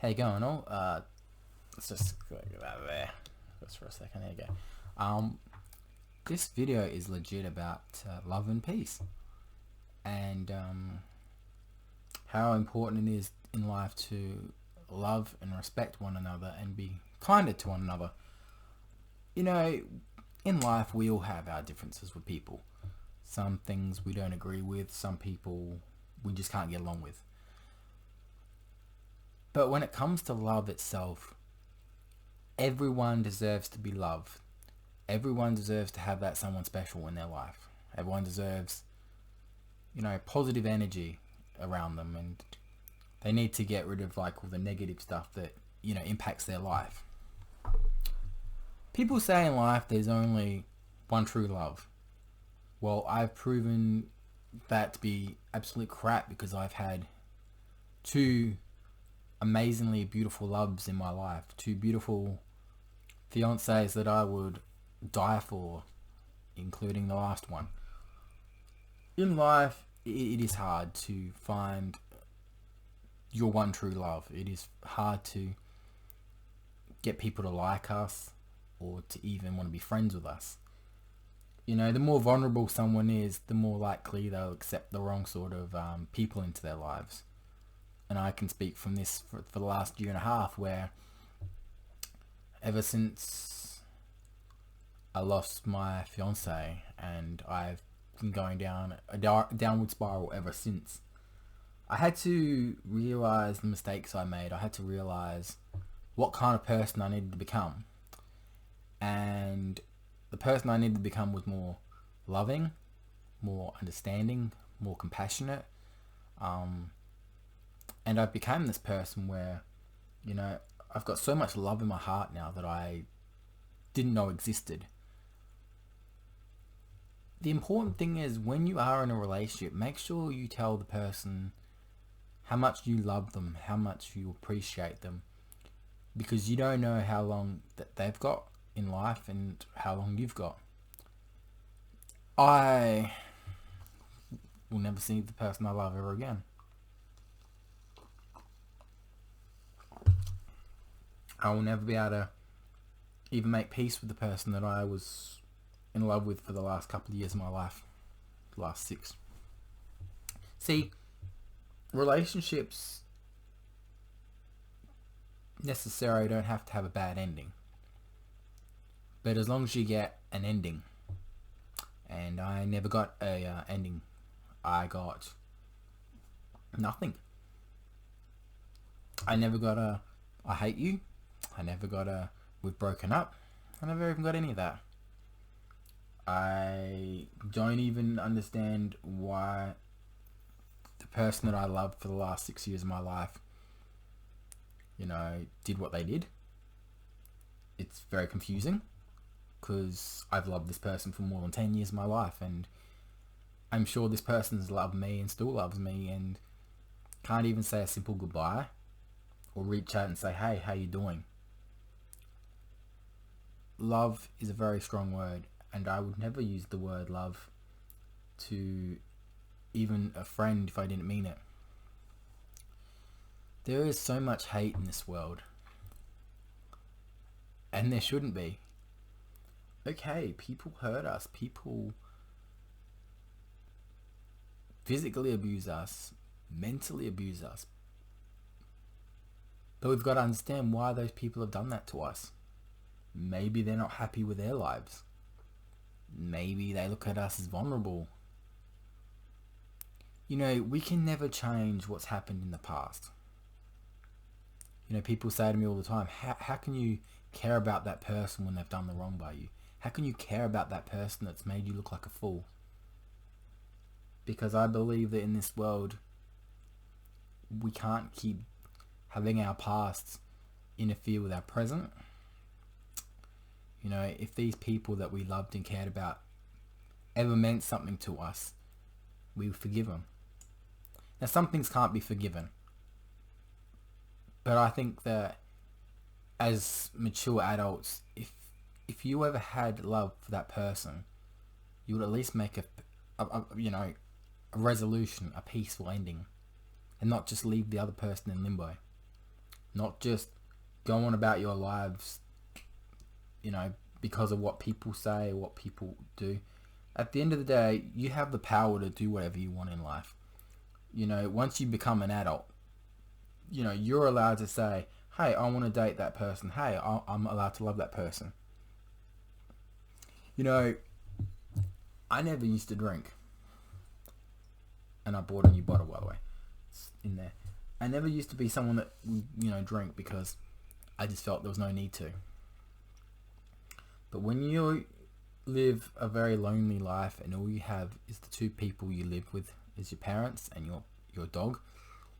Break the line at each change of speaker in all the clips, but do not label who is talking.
How you going? Oh, let's just get out of there just for a second. There you go. This video is legit about love and peace, and how important it is in life to love and respect one another and be kinder to one another. You know, in life we all have our differences with people. Some things we don't agree with. Some people we just can't get along with. But when it comes to love itself, everyone deserves to be loved. Everyone deserves to have that someone special in their life. Everyone deserves, positive energy around them, and they need to get rid of like all the negative stuff that, impacts their life. People say in life there's only one true love. Well, I've proven that to be absolute crap because I've had two amazingly beautiful loves in my life. Two beautiful fiancés that I would die for, including the last one. In life, it is hard to find your one true love. It is hard to get people to like us or to even want to be friends with us. The more vulnerable someone is, the more likely they'll accept the wrong sort of people into their lives. And I can speak from this for the last year and a half, where ever since I lost my fiance, and I've been going down a downward spiral ever since. I had to realize the mistakes I made. I had to realize what kind of person I needed to become. And the person I needed to become was more loving, more understanding, more compassionate. And I've become this person where, I've got so much love in my heart now that I didn't know existed. The important thing is, when you are in a relationship, make sure you tell the person how much you love them, how much you appreciate them, because you don't know how long that they've got in life and how long you've got. I will never see the person I love ever again. I will never be able to even make peace with the person that I was in love with for the last couple of years of my life. The last 6. See, relationships necessarily don't have to have a bad ending. But as long as you get an ending. And I never got a ending. I got nothing. I never got a I hate you. I never got a we've broken up. I never even got any of that. I don't even understand why the person that I loved for the last 6 years of my life, did what they did. It's very confusing because I've loved this person for more than 10 years of my life, and I'm sure this person's loved me and still loves me and can't even say a simple goodbye or reach out and say, hey, how you doing? Love is a very strong word, and I would never use the word love to even a friend if I didn't mean it. There is so much hate in this world, and there shouldn't be. Okay, people hurt us, people physically abuse us, mentally abuse us, but we've got to understand why those people have done that to us. Maybe they're not happy with their lives. Maybe they look at us as vulnerable. We can never change what's happened in the past. People say to me all the time, how can you care about that person when they've done the wrong by you? How can you care about that person that's made you look like a fool? Because I believe that in this world, we can't keep having our past interfere with our present. If these people that we loved and cared about ever meant something to us, we would forgive them. Now, some things can't be forgiven. But I think that as mature adults, if you ever had love for that person, you would at least make a resolution, a peaceful ending, and not just leave the other person in limbo. not just go on about your lives, you know, because of what people say or what people do. At the end of the day, you have the power to do whatever you want in life. You know, once you become an adult, you know, you're allowed to say, hey, I want to date that person. Hey, I'm allowed to love that person. You know, I never used to drink. And I bought a new bottle, by the way. It's in there. I never used to be someone that, you know, drink because I just felt there was no need to. But when you live a very lonely life and all you have is the two people you live with is your parents and your dog,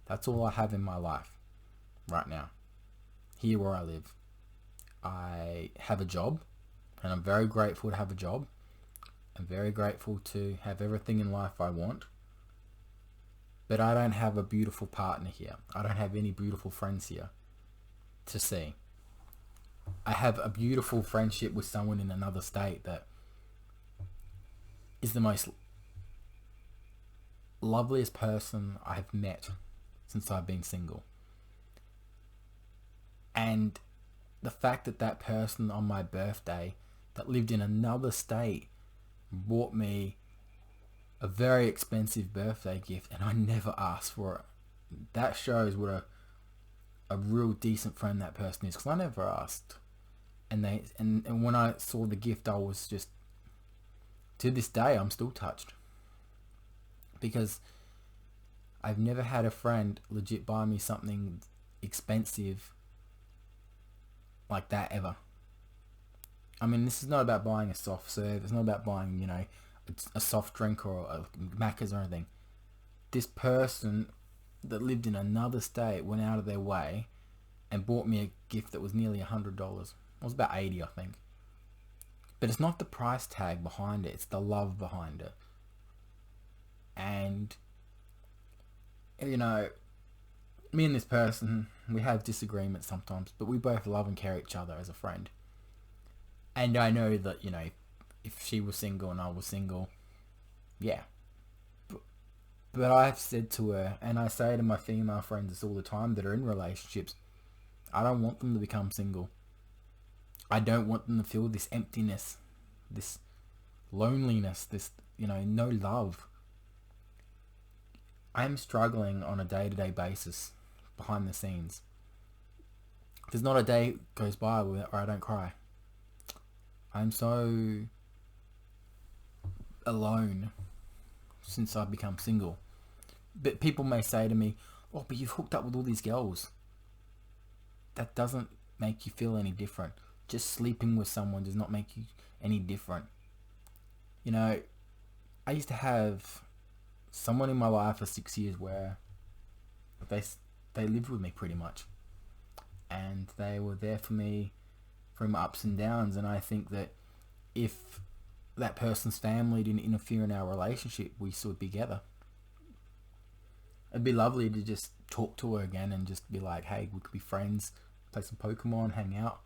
that's all I have in my life right now. Here where I live. I have a job and I'm very grateful to have a job. I'm very grateful to have everything in life I want. But I don't have a beautiful partner here. I don't have any beautiful friends here to see. I have a beautiful friendship with someone in another state that is the most loveliest person I've met since I've been single. And the fact that that person on my birthday that lived in another state bought me a very expensive birthday gift and I never asked for it. That shows what a real decent friend that person is, because I never asked. And when I saw the gift, I was just, to this day, I'm still touched. Because I've never had a friend legit buy me something expensive like that ever. I mean, this is not about buying a soft serve. It's not about buying, you know, a soft drink or a Macca's or anything. This person that lived in another state went out of their way and bought me a gift that was nearly $100. It was about 80, I think. But it's not the price tag behind it. It's the love behind it. And, you know, me and this person, we have disagreements sometimes, but we both love and care each other as a friend. And I know that, you know, if she was single and I was single, yeah. But I've said to her, and I say to my female friends this all the time that are in relationships, I don't want them to become single. I don't want them to feel this emptiness, this loneliness, this, you know, no love. I'm struggling on a day-to-day basis behind the scenes. There's not a day goes by where I don't cry. I'm so alone since I've become single. But people may say to me, oh, but you've hooked up with all these girls. That doesn't make you feel any different. Just sleeping with someone does not make you any different. You know, I used to have someone in my life for 6 years where they lived with me pretty much. And they were there for me through my ups and downs. And I think that if that person's family didn't interfere in our relationship, we still be together. It'd be lovely to just talk to her again and just be like, hey, we could be friends, play some Pokemon, hang out.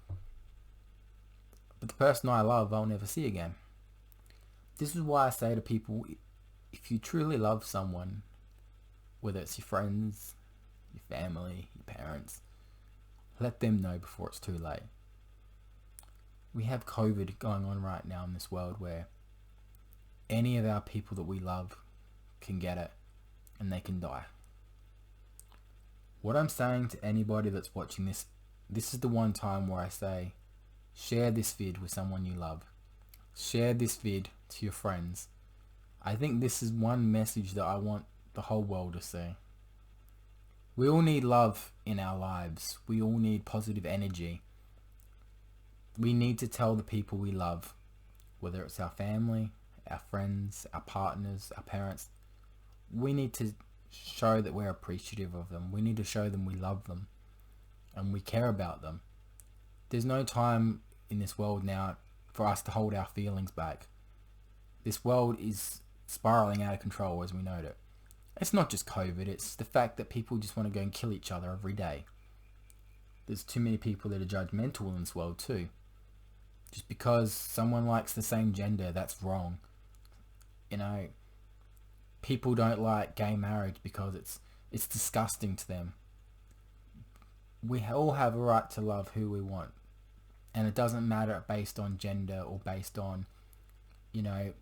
But the person I love, I'll never see again. This is why I say to people, if you truly love someone, whether it's your friends, your family, your parents, let them know before it's too late. We have COVID going on right now in this world where any of our people that we love can get it and they can die. What I'm saying to anybody that's watching this is the one time where I say, share this vid with someone you love. Share this vid to your friends. I think this is one message that I want the whole world to see. We all need love in our lives. We all need positive energy. We need to tell the people we love, whether it's our family, our friends, our partners, our parents, we need to show that we're appreciative of them. We need to show them we love them and we care about them. There's no time in this world now for us to hold our feelings back. This world is spiraling out of control as we know it. It's not just COVID, it's the fact that people just want to go and kill each other every day. There's too many people that are judgmental in this world too. Just because someone likes the same gender, that's wrong. You know, people don't like gay marriage because it's disgusting to them. we all have a right to love who we want, and it doesn't matter based on gender or based on, you know,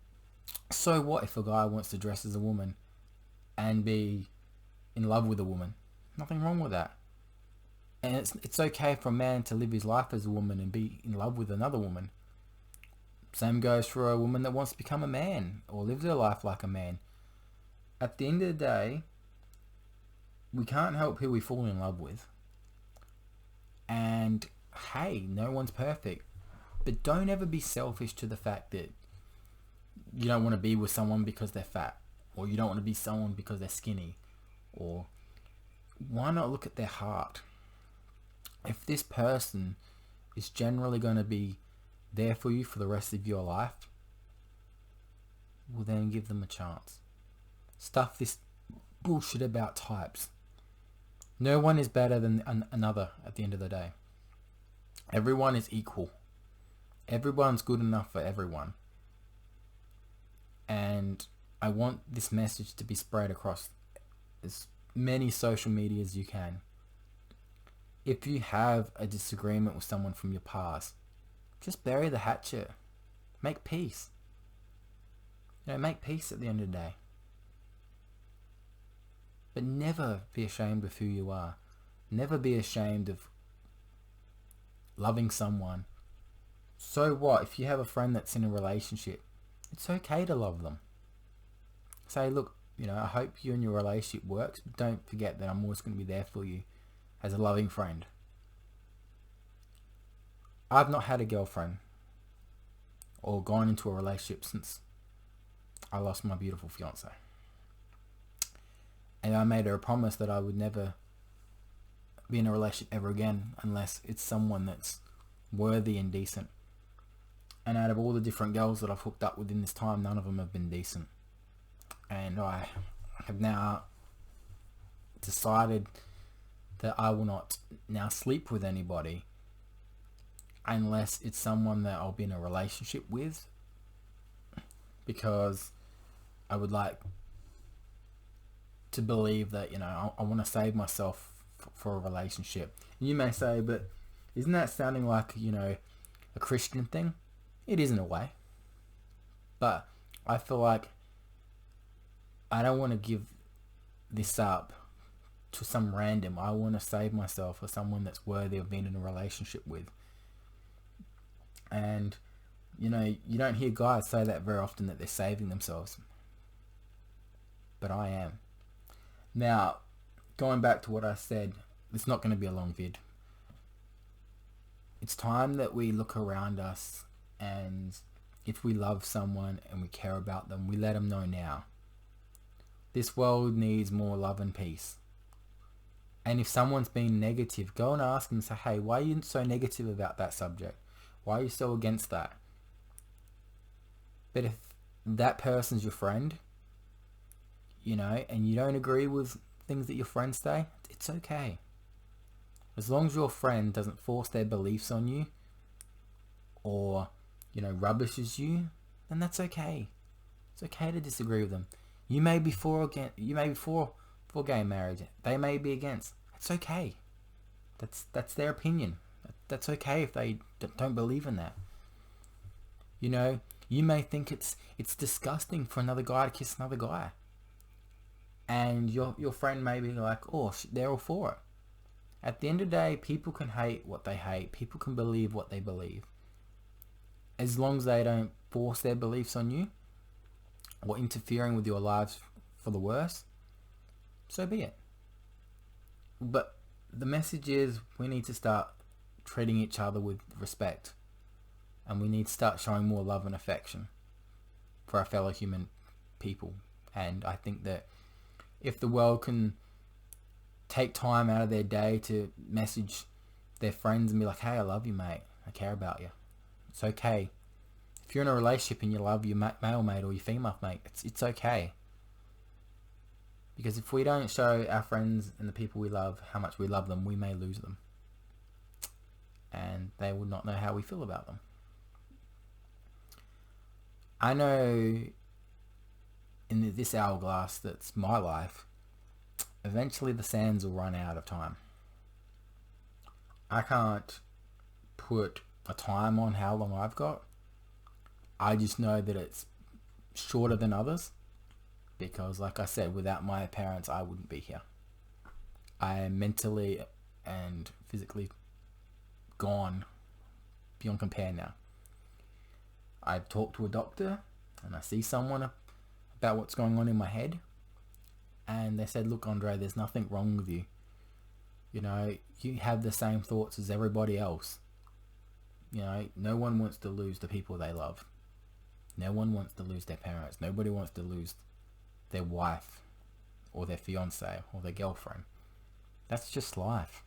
so what if a guy wants to dress as a woman and be in love with a woman? Nothing wrong with that. And it's okay for a man to live his life as a woman and be in love with another woman. Same goes for a woman that wants to become a man or live their life like a man. At the end of the day, we can't help who we fall in love with. And hey, no one's perfect. But don't ever be selfish to the fact that you don't want to be with someone because they're fat, or you don't want to be someone because they're skinny, or why not look at their heart? If this person is generally going to be there for you for the rest of your life, well then give them a chance. Stuff this bullshit about types. No one is better than another at the end of the day. Everyone is equal. Everyone's good enough for everyone. And I want this message to be spread across as many social media as you can. If you have a disagreement with someone from your past, just bury the hatchet. Make peace. Make peace at the end of the day. But never be ashamed of who you are. Never be ashamed of loving someone. So what? If you have a friend that's in a relationship, it's okay to love them. Say, look, I hope you and your relationship works, but don't forget that I'm always going to be there for you as a loving friend. I've not had a girlfriend or gone into a relationship since I lost my beautiful fiance. And I made her a promise that I would never be in a relationship ever again unless it's someone that's worthy and decent. And out of all the different girls that I've hooked up with in this time, none of them have been decent. And I have now decided that I will not now sleep with anybody unless it's someone that I'll be in a relationship with, because I would like to believe that, I want to save myself for a relationship. And you may say, but isn't that sounding like, a Christian thing? It is in a way. But I feel like I don't want to give this up to some random. I want to save myself for someone that's worthy of being in a relationship with. And, you don't hear guys say that very often, that they're saving themselves. But I am. Now, going back to what I said, it's not going to be a long vid. It's time that we look around us, and if we love someone and we care about them, we let them know now. This world needs more love and peace. And if someone's being negative, go and ask them, say, hey, why are you so negative about that subject? Why are you so against that? But if that person's your friend, and you don't agree with things that your friends say, it's okay. As long as your friend doesn't force their beliefs on you or, rubbishes you, then that's okay. It's okay to disagree with them. You may be for gay marriage. They may be against. It's okay. That's their opinion. That's okay if they don't believe in that. You may think it's disgusting for another guy to kiss another guy. And your friend may be like, oh, they're all for it. At the end of the day, people can hate what they hate. People can believe what they believe. As long as they don't force their beliefs on you or interfering with your lives for the worse, so be it. But the message is, we need to start treating each other with respect. And we need to start showing more love and affection for our fellow human people. And I think that if the world can take time out of their day to message their friends and be like, hey, I love you, mate. I care about you. It's okay. If you're in a relationship and you love your male mate or your female mate, it's okay. Because if we don't show our friends and the people we love how much we love them, we may lose them. And they will not know how we feel about them. I know in this hourglass that's my life, eventually the sands will run out of time. I can't put a time on how long I've got. I just know that it's shorter than others because, like I said, without my parents, I wouldn't be here. I am mentally and physically gone beyond compare now. I've talked to a doctor and I see someone about what's going on in my head, and they said, look, Andre, there's nothing wrong with you. You know, you have the same thoughts as everybody else. You know, no one wants to lose the people they love. No one wants to lose their parents. Nobody wants to lose their wife or their fiance or their girlfriend. That's just life.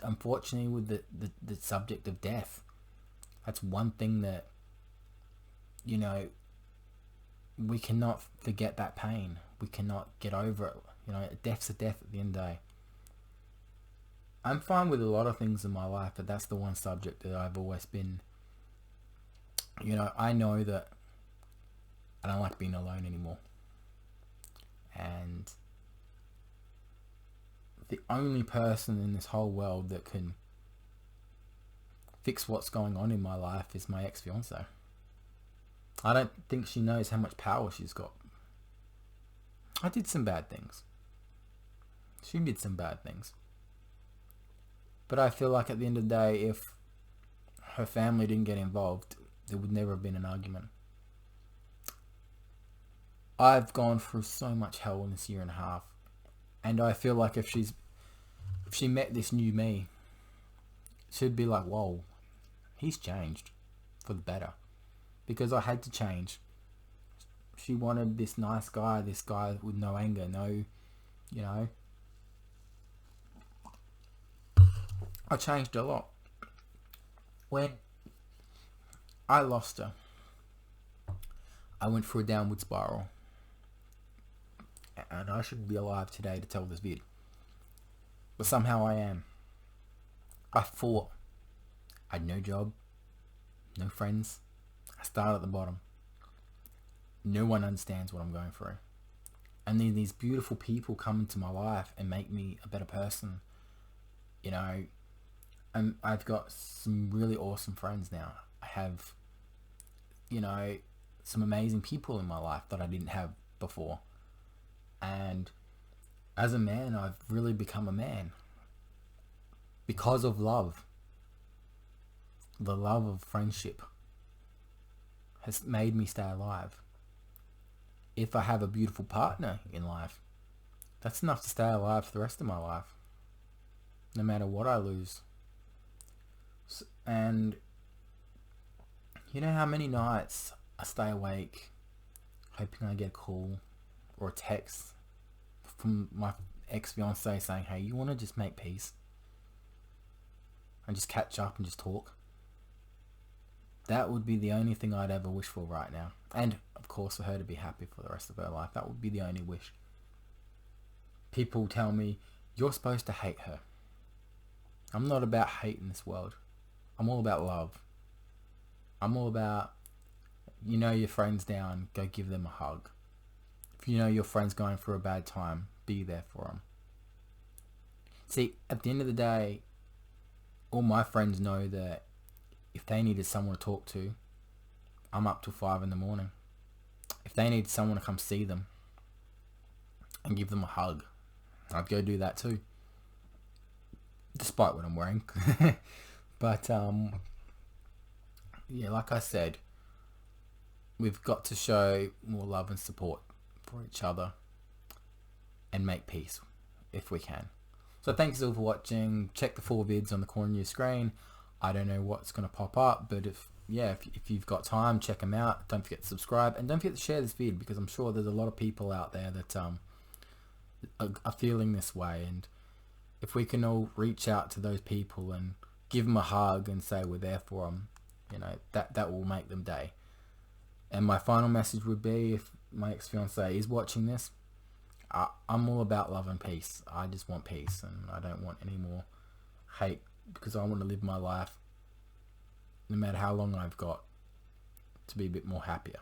Unfortunately, with the subject of death, that's one thing that, you know, we cannot forget that pain. We cannot get over it. You know, death's a death at the end of the day. I'm fine with a lot of things in my life, but that's the one subject that I've always been, you know, I know that I don't like being alone anymore. And the only person in this whole world that can fix what's going on in my life is my ex-fiance. I don't think she knows how much power she's got. I did some bad things. She did some bad things. But I feel like at the end of the day, if her family didn't get involved, there would never have been an argument. I've gone through so much hell in this year and a half. And I feel like if she met this new me, she'd be like, whoa, he's changed for the better. Because I had to change. She wanted this nice guy, this guy with no anger, no, you know. I changed a lot. When I lost her, I went through a downward spiral. And I shouldn't be alive today to tell this vid. But somehow I am. I fought. I had no job, no friends. I started at the bottom. No one understands what I'm going through. And then these beautiful people come into my life and make me a better person. You know, and I've got some really awesome friends now. I have, you know, some amazing people in my life that I didn't have before. And as a man, I've really become a man. Because of love. The love of friendship has made me stay alive. If I have a beautiful partner in life, that's enough to stay alive for the rest of my life. No matter what I lose. And you know how many nights I stay awake hoping I get a call or a text from my ex-fiance saying, hey, you want to just make peace and just catch up and just talk? That would be the only thing I'd ever wish for right now. And of course for her to be happy for the rest of her life. That would be the only wish. People tell me, you're supposed to hate her. I'm not about hate in this world. I'm all about love. I'm all about, you know your friend's down, go give them a hug. If you know your friend's going through a bad time, be there for them. See, at the end of the day, all my friends know that if they needed someone to talk to, I'm up till 5 in the morning. If they need someone to come see them and give them a hug, I'd go do that too. Despite what I'm wearing. But, yeah, like I said, we've got to show more love and support for each other and make peace if we can. So thanks all for watching. Check the 4 vids on the corner of your screen. I don't know what's going to pop up, but if you've got time, check them out. Don't forget to subscribe and don't forget to share this vid, because I'm sure there's a lot of people out there that are feeling this way. And if we can all reach out to those people and give them a hug and say we're there for them, you know, that will make them day. And my final message would be, if my ex-fiance is watching this, I'm all about love and peace. I just want peace, and I don't want any more hate, because I want to live my life, no matter how long I've got, to be a bit more happier.